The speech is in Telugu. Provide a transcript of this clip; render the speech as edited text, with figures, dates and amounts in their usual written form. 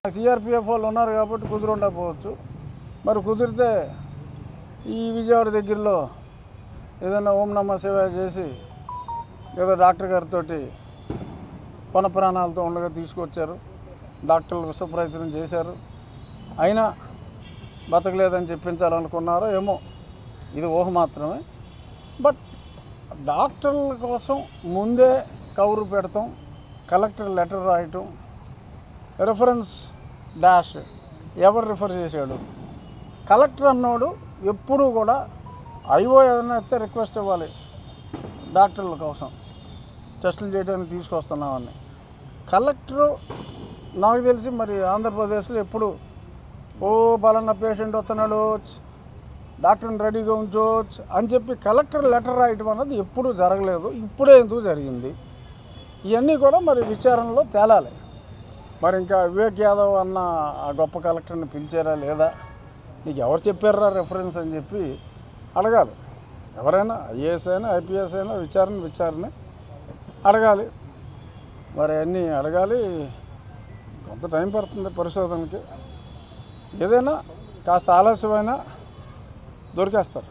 సిఆర్పిఎఫ్ వాళ్ళు ఉన్నారు కాబట్టి కుదురుండకపోవచ్చు. మరి కుదిరితే ఈ విజయవాడ దగ్గరలో ఏదైనా ఓం నమః శివాయ చేసి ఏదో డాక్టర్ గారితో ప్రాణాలతో ఉండగా తీసుకొచ్చారు. డాక్టర్లు విష ప్రయత్నం చేశారు, అయినా బతకలేదని చెప్పించాలనుకున్నారో ఏమో, ఇది ఊహ మాత్రమే. బట్ డాక్టర్ల కోసం ముందే కౌరు పెడతాం, కలెక్టర్ లెటర్ రాయటం, రెఫరెన్స్ డాష్ ఎవరు రిఫర్ చేశాడు, కలెక్టర్ అన్నోడు ఎప్పుడూ కూడా ఐఓ ఏదైనా అయితే రిక్వెస్ట్ ఇవ్వాలి డాక్టర్ల కోసం టెస్టులు చేయడానికి తీసుకొస్తున్నామని. కలెక్టరు నాకు తెలిసి మరి ఆంధ్రప్రదేశ్లో ఎప్పుడు పలానా పేషెంట్ వస్తున్నాడు, డాక్టర్ని రెడీగా ఉంచవచ్చు అని చెప్పి కలెక్టర్ లెటర్ రాయటం అన్నది ఎప్పుడూ జరగలేదు. ఇప్పుడే ఎందుకు జరిగింది? ఇవన్నీ కూడా మరి విచారణలో తేలాలి. మరి ఇంకా వివేక్ యాదవ్ అన్న ఆ గొప్ప కలెక్టర్ని పిలిచారా లేదా, నీకు ఎవరు చెప్పారా రెఫరెన్స్ అని చెప్పి అడగాలి. ఎవరైనా ఐఏఎస్ అయినా ఐపీఎస్ అయినా విచారణ అడగాలి. మరి అన్నీ అడగాలి. కొంత టైం పడుతుంది పరిశోధనకి. ఏదైనా కాస్త ఆలస్యమైనా దొరికేస్తారు.